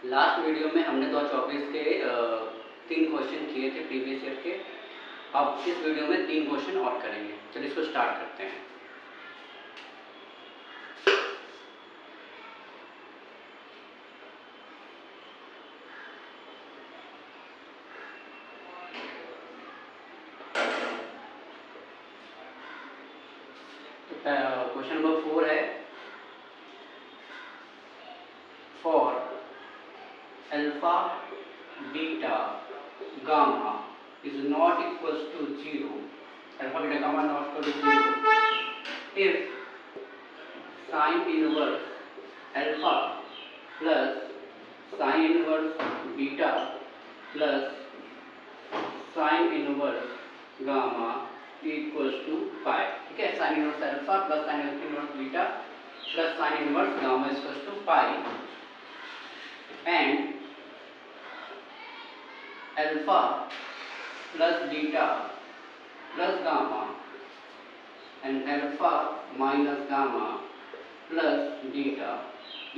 Last video में हमने 2024 के 3 क्वेश्चन किए थे प्रीवियस ईयर के। अब इस वीडियो में 3 क्वेश्चन और करेंगे। चलिए इसको स्टार्ट करते हैं। तो क्वेश्चन नंबर 4 है, for alpha beta gamma is not equals to 0, alpha beta gamma not equal to 0 if sin inverse alpha plus sin inverse beta plus sin inverse gamma equals to pi। ठीक है, sin inverse alpha plus sin inverse beta plus sin inverse gamma equals to pi and alpha plus beta plus gamma and alpha minus gamma plus beta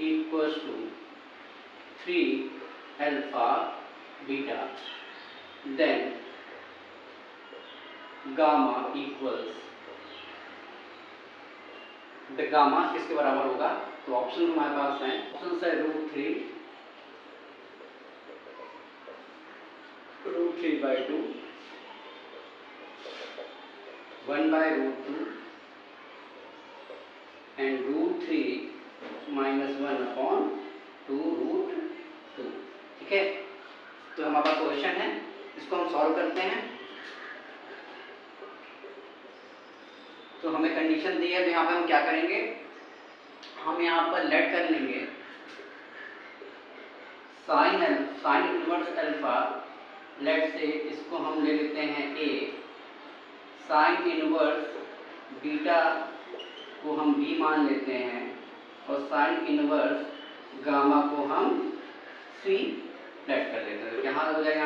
equals to 3 alpha beta, then gamma equals the gamma किसके बराबर होगा। तो option हमारे पास है, option है √3/2, 1/√2 and √3 minus 1/2√2। ठीक है, तो हमारे पास क्वेश्चन है, इसको हम सॉल्व करते हैं। तो हमें कंडीशन दी है, तो यहाँ पे हम क्या करेंगे, हम यहाँ पर लेट कर लेंगे साइन इनवर्स अल्फा, लेट से इसको हम ले लेते हैं a, साइन इनवर्स बीटा को हम b मान लेते हैं और साइन इनवर्स गामा को हम c लेट कर लेते हैं। यहाँ हो जाएगा,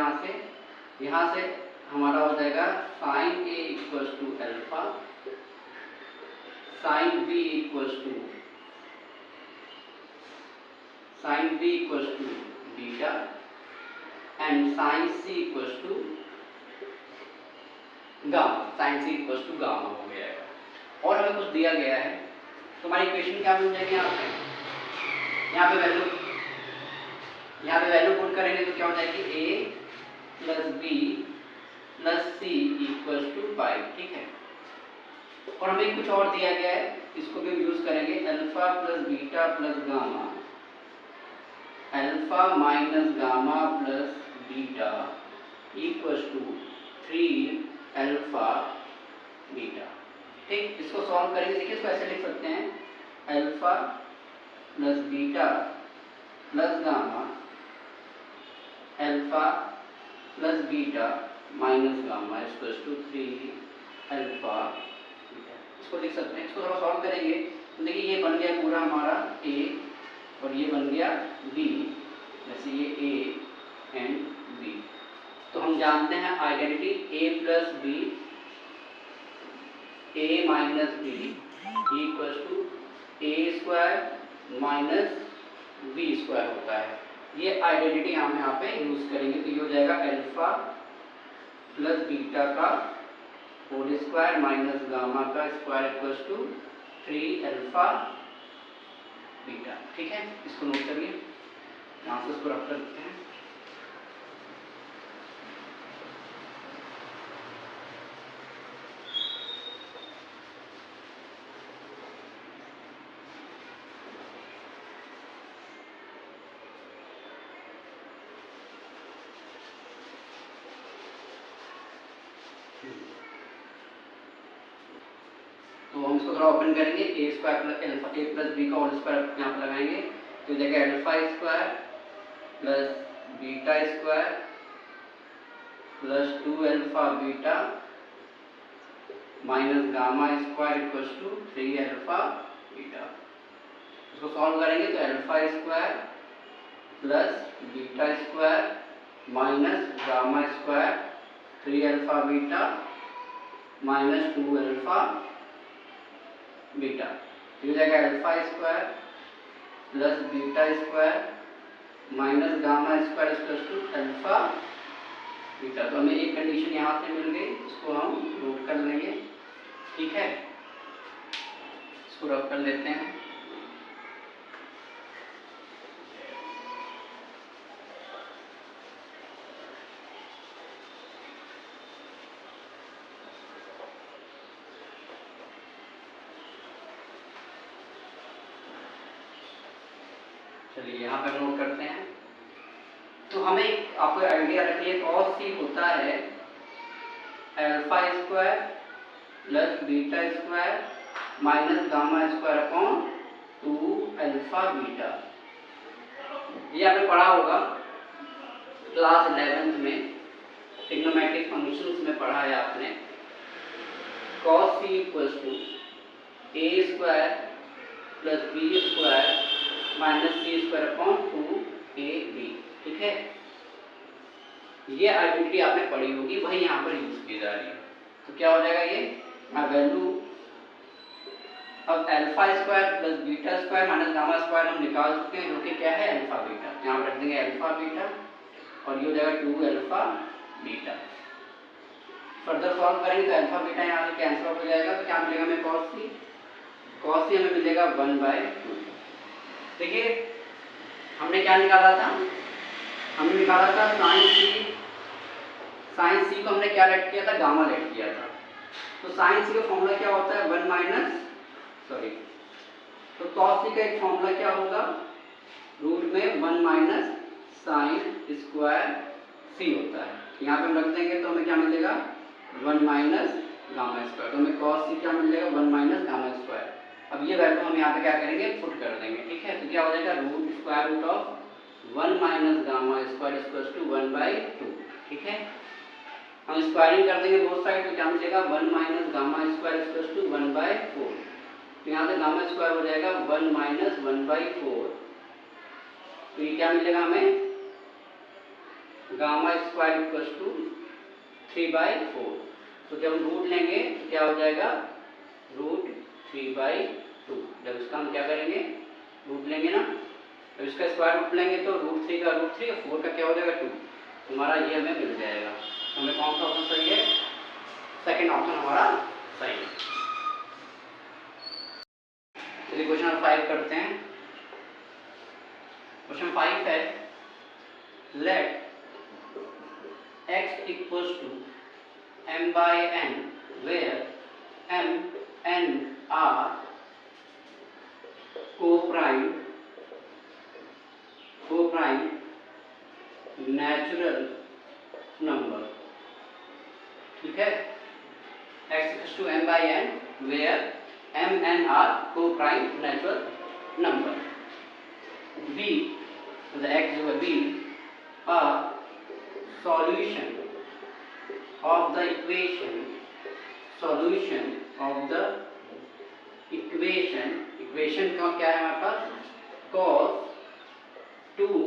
यहाँ से हमारा हो जाएगा sine a equals to alpha, sine b equals to beta and sine c equals to gamma हो गया है। और हमें कुछ दिया गया है, तो हमारी इक्वेशन क्या बन जाएगी, यहाँ पे वैल्यू पुट करेंगे तो क्या हो जाएगी, a plus b plus c equals to pi. ठीक है, और हमें कुछ और दिया गया है, इसको भी यूज करेंगे, alpha plus beta plus gamma, alpha minus gamma plus beta equals to 3 alpha beta. ठीक, इसको सॉल्व करेंगे। देखिए, इसको ऐसे लिख सकते हैं, alpha plus beta plus gamma, alpha plus beta minus gamma equals to 3 alpha beta. इसको लिख सकते हैं। इसको थोड़ा सॉल्व करेंगे तो देखिए, ये बन गया पूरा हमारा a और ये बन गया b, जैसे ये a एंड b। तो हम जानते हैं identity a plus b, a minus b equals to a square minus b square होता है। ये आइडेंटिटी हम यहाँ पे यूज करेंगे, तो ये हो जाएगा अल्फा प्लस बीटा का होल स्क्वायर माइनस गामा का square equals to 3 alpha beta. ठीक है, इसको नोट करिए, यहाँ से इसको रख सकते हैं। तो हम इसको थोड़ा ओपन करेंगे, a square plus alpha a plus b का होल स्क्वायर यहाँ पर लगाएंगे, तो जगह alpha square plus beta square plus 2 alpha beta minus gamma square equals to 3 alpha beta. इसको सॉल्व करेंगे तो alpha square plus beta square minus gamma square 3 alpha beta minus 2 alpha beta, तो हो जाएगा alpha square plus beta square minus gamma square equal to alpha beta. तो हमें एक condition यहाँ से मिल गई, इसको हम नोट कर लेंगे। ठीक है, इसको रफ कर लेते हैं। चलिए यहाँ पर नोट करते हैं। तो हमें आपको आइडिया रखिए, कॉस सी होता है alpha square plus beta square minus gamma square upon 2 alpha beta. ये आपने पढ़ा होगा क्लास 11th में, ट्रिग्नोमेट्रिक फंक्शंस में पढ़ा है आपने। Cos C equals to A square plus B square minus C square upon 2ab। ठीक है, ये आइडेंटिटी आपने पढ़ी होगी, वही यहाँ पर यूज की जा रही है। तो क्या हो जाएगा ये वैल्यू, अब alpha square plus beta square minus gamma square हम निकाल चुके हैं, जो कि क्या है अल्फा बीटा। यहाँ पर रख देंगे अल्फा बीटा और ये हो जाएगा 2 अल्फा बीटा। फर्दर सॉल्व करेंगे तो अल्फा बीटा यहाँ से कैंसिल हो जाएगा, तो क्या मिलेगा हमें कॉस सी। कॉस सी हमें मिलेगा 1/2। देखिए हमने क्या निकाला था, हमने निकाला था साइन सी। साइन सी को हमने क्या लेट किया था, गामा लेट किया था। तो साइन सी का फॉर्मूला क्या होता है 1 माइनस सॉरी, तो कॉस सी का एक फॉर्मूला क्या होगा, रूट में 1 माइनस साइन स्क्वायर सी होता है। यहाँ पे हम रख देंगे तो हमें क्या मिलेगा 1 माइनस गामा स्क्वायर। तो हमें कॉस सी क्या मिलेगा 1 माइनस गामा स्क्वायर। अब ये वैल्यू हम यहाँ पे क्या करेंगे पुट कर देंगे। ठीक है, तो क्या हो जाएगा root square root of 1 minus gamma square equals to 1/2। ठीक है, हम स्क्वायरिंग कर देंगे बोथ साइड, तो क्या मिलेगा 1 minus gamma square equals to 1/4। तो यहाँ से गामा स्क्वायर हो जाएगा 1 माइनस 1/4। तो ये क्या मिलेगा हमें गामा स्क्वायर इक्वल्स टू 3/4। तो जब हम रूट लेंगे तो क्या हो जाएगा रूट 3/2। जब इसका हम क्या करेंगे रूट लेंगे ना, तो इसका स्क्वायर रूट लेंगे तो रूट 3 का रूट 3 और 4 का क्या हो जाएगा 2। हमारा ये हमें मिल जाएगा। तो हमें कौन सा ऑप्शन सही है, सेकंड ऑप्शन हमारा सही है। चलिए क्वेश्चन नंबर 5 करते हैं। क्वेश्चन 5 है let x equals to m/n where m n are co-prime natural number। ठीक है, x equals to m/n where m n are co-prime natural number। b the x over b a solution of the equation का क्या है हमारे पास cos 2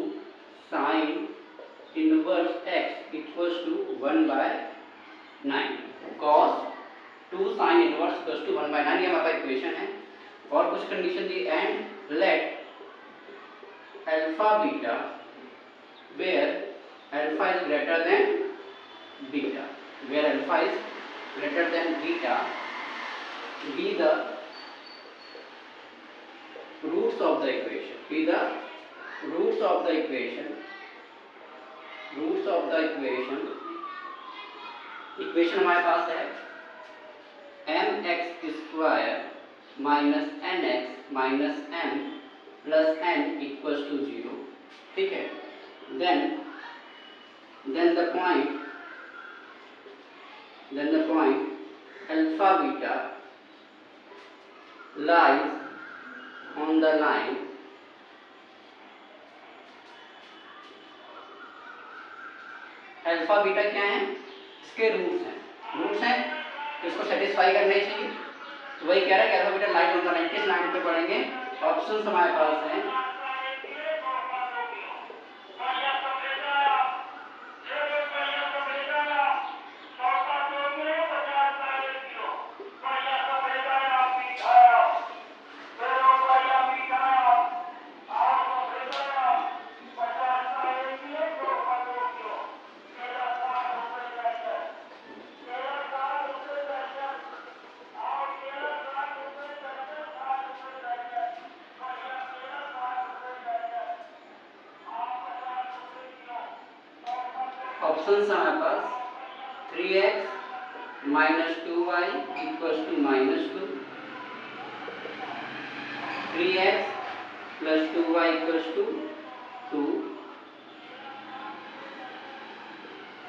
sin inverse x equals to 1/9। cos 2 sin inverse equals to 1/9 ये हमारा equation है। और कुछ कंडीशन दी and let alpha beta where alpha is greater than beta, where alpha is greater than beta, be the roots of the equation, equation हमारे पास है mx square minus nx minus m plus n equals to 0। ठीक है, then the point alpha beta lies on the line alpha beta क्या है, इसके roots हैं तो इसको सेटिस्फाई करने चाहिए। तो वही कह रहा है कि alpha beta lies on the line. किस लाइन पे पढ़ेंगे, ऑप्शंस हमारे पास हैं ऑप्शन है हमारे पास 3x minus 2y equals to -2, 3x plus 2y equals to 2,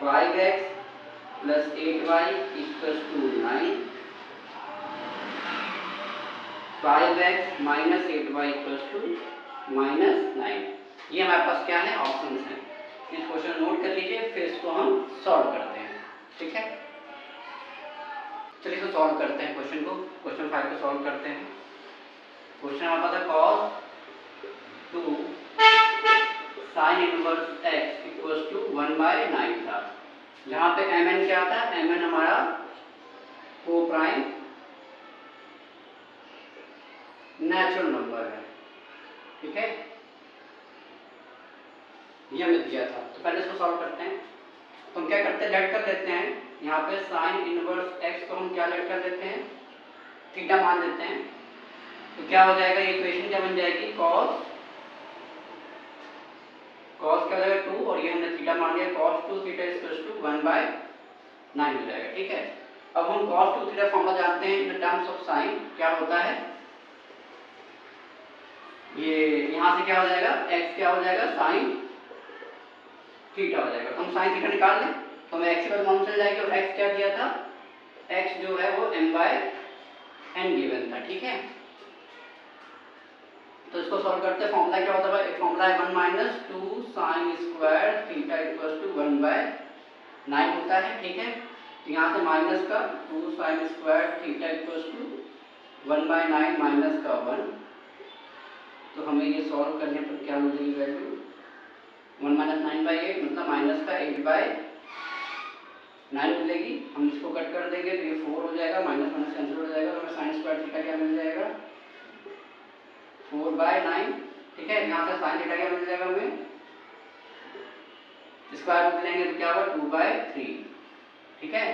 5x plus 8y equals to 9, 5x minus 8y equals to -9। ये हमारे पास क्या है, ऑप्शंस हैं। इस क्वेश्चन नोट कर लीजिए, फिर इसको हम सॉल्व करते हैं, ठीक है। चलिए इसको सॉल्व करते हैं क्वेश्चन को। क्वेश्चन 5 को सॉल्व करते हैं। क्वेश्चन हमारे पास है cos 2 sin inverse x equals to 1/9 था। जहाँ पे mn क्या था, mn हमारा को प्राइम नेचुरल नंबर है, ठीक है। ये हमें दिया था, तो पहले इसको सॉल्व करते हैं। तो हम क्या करते हैं, लेट कर लेते हैं। यहाँ पे साइन इनवर्स x को हम क्या लेट कर देते हैं, थीटा मान देते हैं। तो क्या हो जाएगा, ये इक्वेशन क्या बन जाएगी, cos क्या हो जाएगा 2, और ये हमने थीटा मान लिया, cos 2 थीटा इक्वल्स टू 1/9 हो जाएगा, ठीक है। अब हम cos 2 थीटा फॉर्मूला जानते हैं इन टर्म्स ऑफ साइन। क्या होता है, ये यहाँ से क्या हो जाएगा, x क्या हो जाएगा, साइन थीटा हो जाएगा। तो हम साइन थीटा निकाल लें, तो हमें x की वैल्यू मालूम चल जाएगी। और x क्या दिया था, x जो है वो m/n गिवन था, ठीक है। तो इसको सॉल्व करते हैं। फॉर्मूला क्या होता है, एक फॉर्मूला है 1 - 2 sin square theta equals to 1/9 होता है, ठीक है। तो यहाँ से माइनस का 2 sin square theta equals to 1/9 minus का 1। तो हमें ये सॉल्व करने पर क्या मिलेगी वैल्यू, 1 - 9/8 मतलब माइनस का 8/9 मिलेगी। हम इसको कट कर देंगे तो ये 4 हो जाएगा, माइनस माइनस कैंसिल हो जाएगा। तो हमें साइन स्क्वायर थीटा क्या मिल जाएगा, 4/9, ठीक है। यहाँ से साइन थीटा क्या मिल जाएगा, हमें स्क्वायर रूट लेंगे तो क्या होगा 2/3, ठीक है।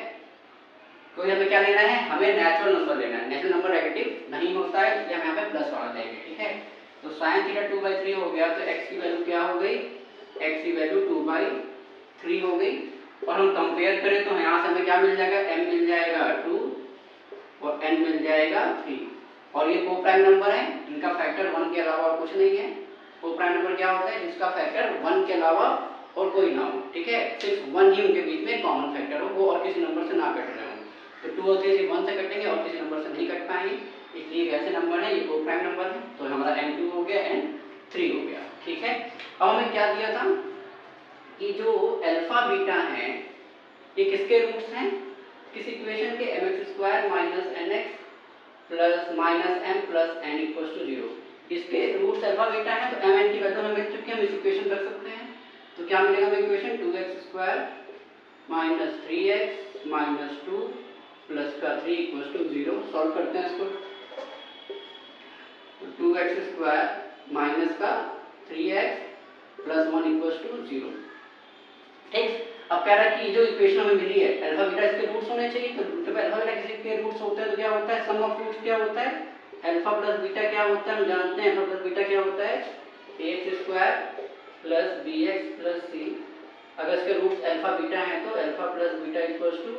तो हमें क्या लेना है, हमें नेचुरल नंबर लेना है। नेचुरल नंबर नेगेटिव नहीं होता है, इसलिए हम यहाँ पे प्लस वाला लेंगे, ठीक है। तो साइन थीटा 2/3 हो गया, तो x की वैल्यू क्या हो गई, x की वैल्यू 2/3 हो गई। और हम कंपेयर करें तो यहाँ से हमें क्या मिल जाएगा, m मिल जाएगा 2 और n मिल जाएगा 3। और ये को प्राइम नंबर है, इनका फैक्टर 1 के अलावा और कुछ नहीं है। को प्राइम नंबर क्या होता है, जिसका फैक्टर 1 के अलावा और कोई ना हो, ठीक है। सिर्फ 1 ही उनके बीच में कॉमन फैक्टर हो, वो और किसी नंबर से ना कट रहे हो। तो 2 और 3 सिर्फ 1 से कटेंगे और किसी नंबर से नहीं कट पाएंगे, इसलिए ऐसे नंबर है, ये को प्राइम नंबर है। तो हमारा n2 हो गया, n3 हो गया, ठीक है। अब हमें क्या दिया था कि जो अल्फा बीटा है ये किसके रूट्स हैं, किस इक्वेशन के, mx² minus nx plus minus m plus n equals to 0। इसके रूट्स अल्फा बीटा है, तो mn की वैल्यू हमें मिल चुकी है, हम इस इक्वेशन रख सकते हैं। तो क्या मिलेगा हमें equation, 2x² minus 3x minus 2 plus का 3 इक्वल्स टू 0। सॉल्व करते हैं इसको। तो 2x² माइनस का 3x प्लस 1 इक्वल्स टू 0, ठीक। अब कह रहा है कि जो इक्वेशन हमें मिली है अल्फा बीटा इसके रूट्स होने चाहिए। तो जब अल्फा बीटा किसी के रूट्स होते हैं तो क्या होता है, सम ऑफ रूट्स क्या होता है, अल्फा प्लस बीटा क्या होता है, हम जानते हैं अल्फा प्लस बीटा क्या होता है, ax² plus bx plus c। अगर इसके रूट्स अल्फा बीटा हैं तो alpha plus beta equals to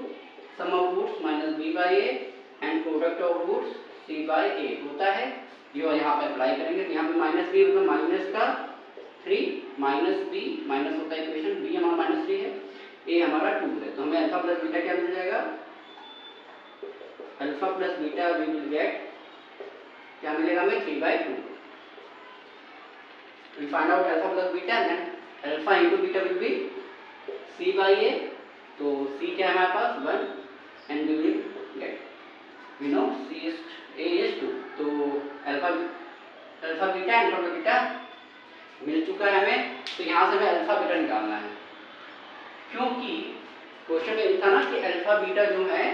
sum of roots minus b/a and product of roots c/a होता है। जो यहाँ पर अप्लाई करेंगे तो यहाँ पे माइनस b मतलब माइनस का 3 माइनस b माइनस होता है इक्वेशन, b हमारा -3 है, a हमारा 2 है। तो हमें अल्फा प्लस बीटा क्या मिल जाएगा, alpha plus beta V will get क्या मिलेगा हमें 3/2। We find out alpha plus beta, then alpha into beta will be c/a। तो c क्या है हमारे पास 1 and we will get we know a is 2। तो alpha beta and alpha beta मिल चुका है हमें। तो यहाँ से हमें अल्फा बीटा निकालना है, क्योंकि क्वेश्चन में ये था ना कि अल्फा बीटा जो है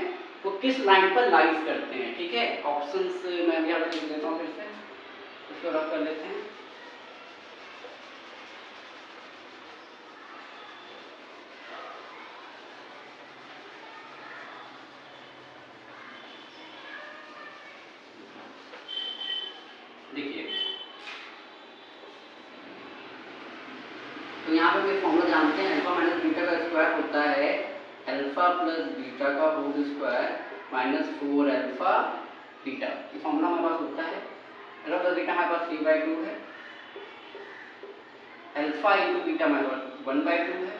वो किस लाइन पर लाइज करते हैं, ठीक है। ऑप्शंस मैं भी यहाँ लिख देता हूँ, फिर से इसको रफ कर लेते हैं। देखिए तो यहाँ पे कोई फॉर्मूला जानते हैं, अल्फा माइनस बीटा का स्क्वायर होता है अल्फा प्लस बीटा का whole square minus 4 alpha beta. ये फॉर्मूला हमारे पास होता है। अल्फा प्लस बीटा हमारे पास 3/2 है, अल्फा इंटू बीटा हमारे पास 1/2 है,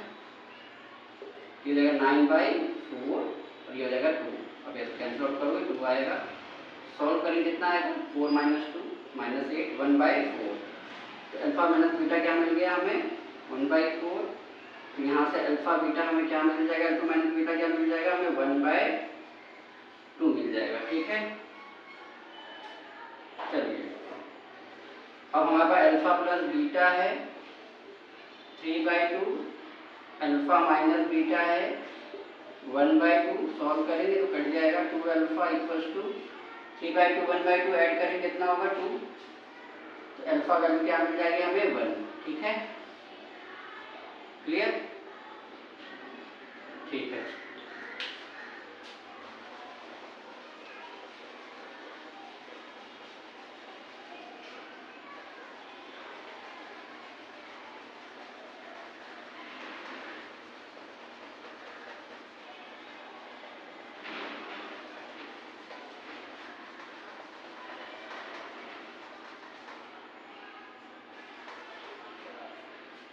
ये हो जाएगा 9/4 और ये हो जाएगा 2। अब ऐसे कैंसिल आउट करोगे 2 आएगा, सॉल्व करेंगे कितना आएगा 4 माइनस 2 माइनस 8 1/4। तो अल्फा माइनस बीटा क्या मिल गया हमें 1/4। तो यहाँ से अल्फा बीटा हमें क्या मिल जाएगा, अल्फा माइनस बीटा क्या मिल जाएगा हमें 1/2 मिल जाएगा। ठीक है, चलिए अब हमारे पास अल्फा प्लस बीटा है 3/2, अल्फा माइनस बीटा है 1/2। सॉल्व करेंगे तो कट जाएगा 2 अल्फा इक्वल्स टू 3/2 1/2 ऐड करेंगे कितना होगा 2। तो अल्फा वैल्यू क्या मिल जाएगी हमें 1। ठीक है, क्लियर? ठीक है,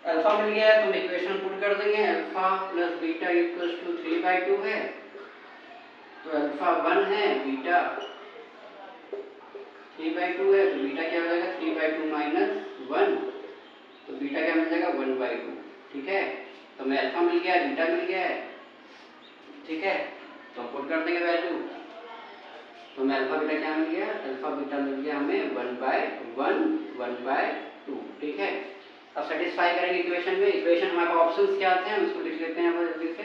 अल्फा मिल गया तो हम इक्वेशन पुट कर देंगे। Alpha plus beta equals to 3/2 है, तो अल्फा 1 है, बीटा 3/2 है, तो बीटा क्या हो जाएगा 3/2 माइनस 1, तो बीटा क्या मिल जाएगा 1/2। ठीक है, तो हमें अल्फा मिल गया, बीटा मिल गया है। ठीक है, तो पुट कर देंगे वैल्यू, तो हमें अल्फा बीटा क्या मिल गया, अल्फा बीटा मिल गया हमें 1/1 1/2। ठीक है, अब सेटिस्फाई करेंगे इक्वेशन में। इक्वेशन हमारे पास ऑप्शंस क्या आते हैं हम इसको लिख लेते हैं जल्दी से।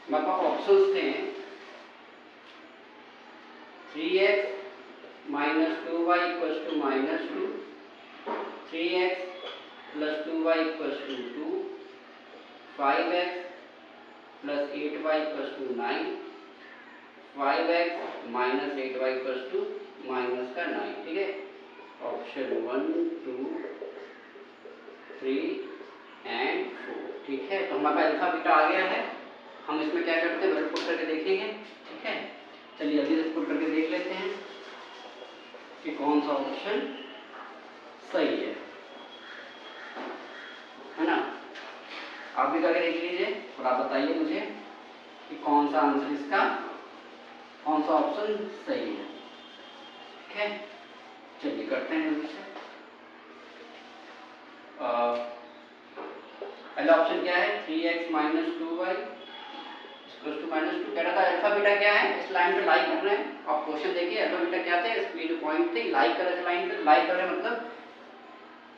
हमारे पास ऑप्शंस थे 3x minus 2y equals to -2, 3x plus 2y equals to 2, 5x plus 8y equals to 9, 5x minus 8y equals to minus का 9। ठीक है, ऑप्शन 1 2 3 एंड 4। ठीक है, तो हमारे पास अल्फा बीटा आ गया है। हम इसमें क्या करते हैं, वैल्यू पुट करके देखेंगे। ठीक है, चलिए अभी से पुट करके देख लेते हैं कि कौन सा ऑप्शन सही है ना। आप भी करके देख लीजिए और आप बताइए मुझे कि कौन सा आंसर इसका, कौन सा ऑप्शन सही है। ठीक है, चलिए करते हैं जल्दी से। पहला ऑप्शन क्या है 3x minus 2y equals to -2। कह रहा था अल्फा बीटा क्या है, इस लाइन पे लाइक कर रहे हैं। आप क्वेश्चन देखिए, अल्फा बीटा क्या थे, इसमें जो पॉइंट थे लाइक कर रहे थे, लाइन पे लाइक कर रहे हैं मतलब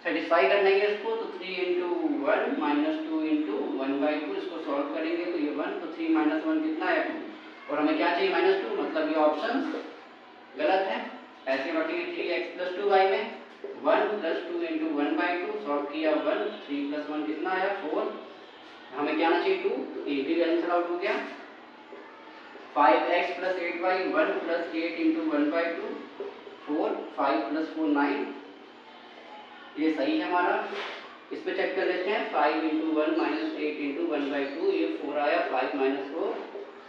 सेटिस्फाई करने के इसको। तो 3 × 1 माइनस 2 × 1/2, इसको सॉल्व करेंगे तो ये 1, तो 3 माइनस 1 कितना है 2, और हमें क्या चाहिए -2, मतलब ये ऑप्शन गलत है। ऐसे बढ़ेंगे 3x प्लस 2y में 1 प्लस 2 × 1/2, सॉल्व किया 1, 3 प्लस 1 कितना आया 4, हमें क्या आना चाहिए 2, ये भी कैंसिल आउट हो गया। 5x plus 8y 1 plus 8 × 1/2 4, 5 plus 4 9, ये सही है हमारा। इस पे चेक कर लेते हैं 5 × 1 माइनस 8 × 1/2, ये 4 आया, 5 माइनस 4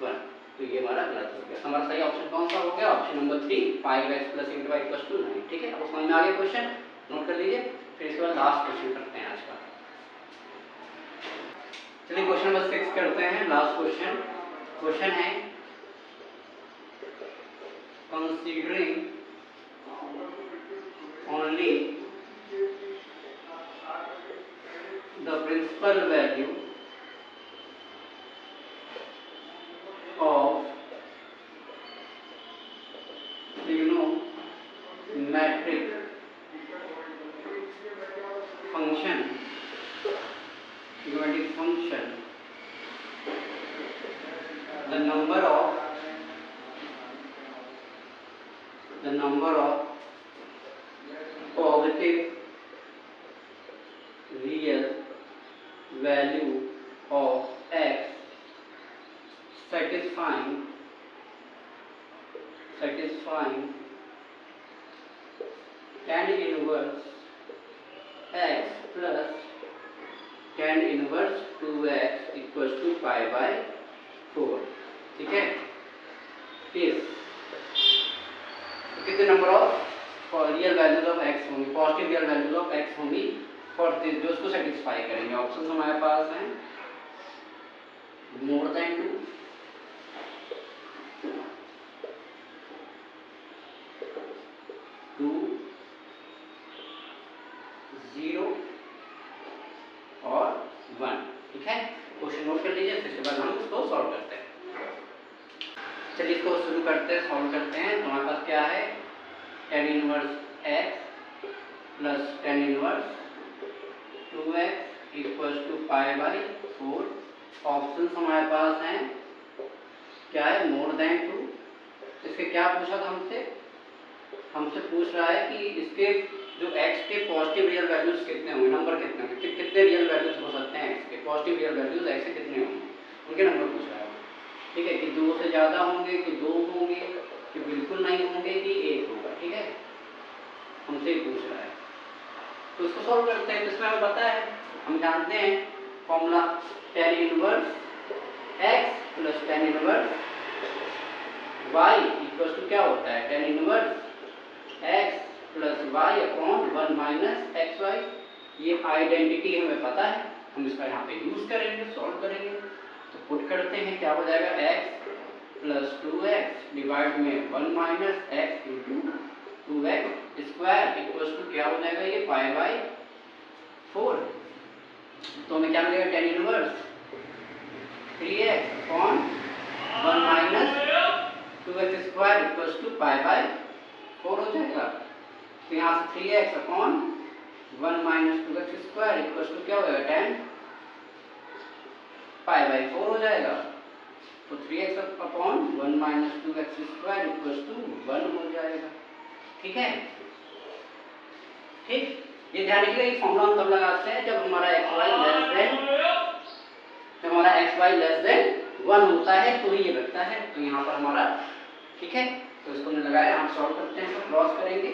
1, तो ये हमारा गलत हो गया। हमारा सही ऑप्शन कौन सा हो गया, option number 3 5x plus 8y equals to 9। ठीक है, अब समझ में आ गया क्वेश्चन, नोट कर लीजिए। फिर इसके बाद लास्ट क्वेश्चन करते हैं आज का। चलिए क्वेश्चन नंबर 6 करते हैं, लास्ट क्वेश्चन। क्वेश्चन है considering only the principal value of trigonometric function, the number of positive real value of x satisfying tan inverse x plus tan inverse 2x equals to pi by 4। ठीक है, इस कितने number of real values of x होंगी, positive real values of x होंगी for this, जो उसको satisfy करेंगे। Option हमारे पास हैं मोर देन 2, 0 और 1। ठीक है, क्वेश्चन नोट कर लीजिए, फिर उसके बाद हम इसको सॉल्व करते हैं। चलिए इसको शुरू करते हैं, सॉल्व करते हैं। तो हमारे पास क्या है, tan inverse x plus tan inverse 2x equals to pi by 4। Option हमारे पास हैं क्या है, मोर देन 2। इसके क्या पूछा था हमसे पूछ रहा है कि इसके जो x के पॉजिटिव रियल वैल्यूज कितने होंगे, नंबर कितने होंगे, कितने रियल वैल्यूज हो सकते हैं x के, पॉजिटिव रियल वैल्यूज x के कितने होंगे, उनके नंबर पूछ रहा है। ठीक है, कि 2 से ज़्यादा होंगे, कि 2 होंगे, कि बिल्कुल नहीं होंगे, कि 1 होगा। ठीक है, हमसे ही पूछ रहा है, तो इसको सॉल्व करते हैं। तो इसमें हमें पता है, हम जानते हैं formula tan inverse x plus tan inverse y equals to क्या होता है, tan inverse x plus y upon 1 minus x y. ये आइडेंटिटी हमें पता है, हम इसका यहाँ पे यूज करेंगे, सॉल्व करेंगे। तो पुट करते हैं, क्या हो जाएगा, x प्लस 2x डिवाइड में 1 minus x into 2x square equals to क्या हो जाएगा, ये पाई बाई 4। तो हमें क्या मिलेगा, tan inverse 3x upon 1 minus 2x square equals to pi by 4 हो जाएगा। तो यहाँ से 3x upon 1 minus 2x square equals to क्या हो जाएगा, tan पाई बाई 4 हो जाएगा। तो 3x upon 1 minus 2x square equals to 1 हो जाएगा। ठीक है, ठीक, ये ध्यान रखिएगा, ये फॉर्मूला हम तब लगाते हैं जब हमारा एक्स वाई लेस देन 1 होता है, तो ही ये लगता है। तो यहाँ पर हमारा, ठीक है, तो इसको हमने लगाया, हम सॉल्व करते हैं, इसको क्रॉस करेंगे,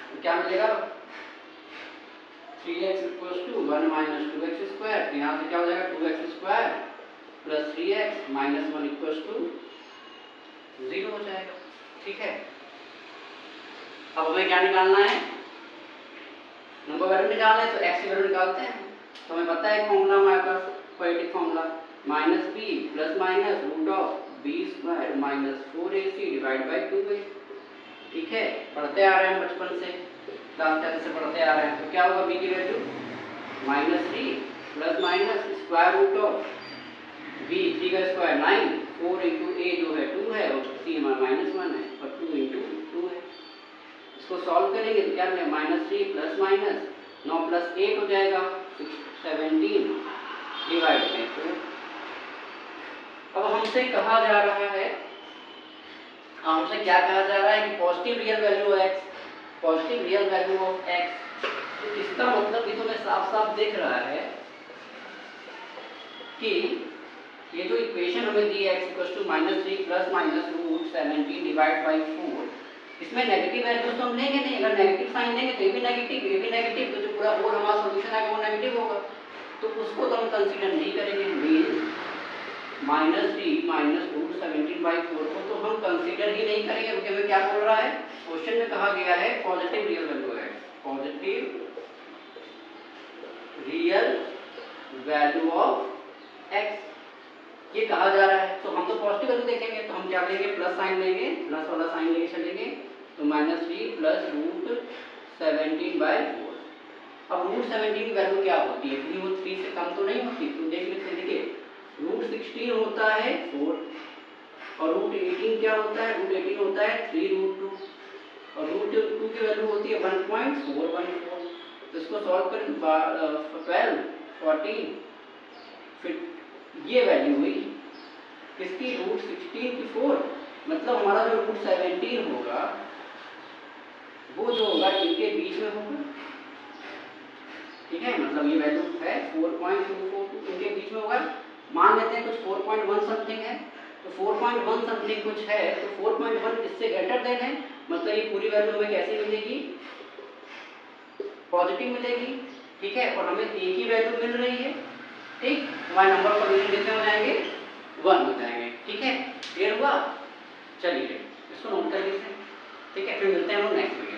तो क्या मिलेगा, 3x equals to 1 minus 2x square. तो यहाँ से क्या हो जाएगा, 2x square plus 3x minus 1 equals to 0 हो जाएगा। ठीक है, अब हमें क्या निकालना है, नंबर वैल्यू निकालना है, तो x की वैल्यू निकालते हैं। तो हमें पता है फॉर्मूला हमारे पास, quadratic formula minus b plus minus root of b square minus 4ac divide by 2a। ठीक है, पढ़ते आ रहे हैं बचपन से, क्लास 10 से पढ़ते आ रहे हैं। तो क्या होगा, b की value -3 plus minus square root of b, 3 का स्क्वायर 9, 4 इंटू a जो है 2 है और c हमारा -1 है और 2 इंटू 2 है। इसको सॉल्व करेंगे तो क्या मिलेगा, -3 प्लस माइनस 9 प्लस 8 हो जाएगा 17 डिवाइड में 4। अब हमसे कहा जा रहा है, हमसे क्या कहा जा रहा है कि positive real value x, positive real value of x। तो इसका मतलब ये तो मैं साफ साफ देख रहा है कि ये जो इक्वेशन हमें दी है x equals to -3 plus minus root 17 divide by 4, इसमें नेगेटिव वैल्यूज तो हम लेंगे नहीं। अगर नेगेटिव साइन देंगे तो ये भी नेगेटिव, तो जो पूरा होल हमारा सॉल्यूशन है वो नेगेटिव होगा, तो उसको तो हम कंसीडर नहीं करेंगे। मीन -3 माइनस रूट 17/4 को तो हम कंसीडर ही नहीं करेंगे, क्योंकि हमें क्या बोल रहा है, क्वेश्चन में कहा गया है पॉजिटिव रियल वैल्यू है, positive real value of x ये कहा जा रहा है। तो हम तो पॉजिटिव वैल्यू देखेंगे, तो हम क्या लेंगे, प्लस साइन लेंगे, प्लस वाला साइन लेके चलेंगे। तो -3 प्लस रूट 17/4। अब रूट 17 की वैल्यू क्या होती है, क्योंकि वो 3 से कम तो नहीं होती, तो देख लेते हैं। देखिए रूट 16 होता है 4 और रूट 18 क्या होता है, रूट 18 होता है 3√2 और रूट 2 की वैल्यू होती है 1.414। तो इसको सॉल्व करें 12 14, फिर ये वैल्यू हुई किसकी, रूट 16 की 4। मतलब हमारा जो रूट 17 होगा वो जो होगा इनके बीच में होगा। ठीक है, मतलब ये वैल्यू है 4.242 इनके बीच में होगा। मान लेते हैं कुछ 4.1 समथिंग है, तो 4.1 समथिंग कुछ है, तो 4.1 इससे ग्रेटर देन है मतलब ये पूरी वैल्यू हमें कैसी मिलेगी, पॉजिटिव मिलेगी, ठीक है, और हमें एक ही वैल्यू मिल रही है, ठीक, हमारे नंबर ऑफ पोजीशन कितने हो जाएंगे, 1 हो जाएंगे, ठीक है, क्लियर हुआ। चलिए इसको नोट कर लीजिए, ठीक है, फिर मिलते हैं हम नेक्स्ट वीडियो।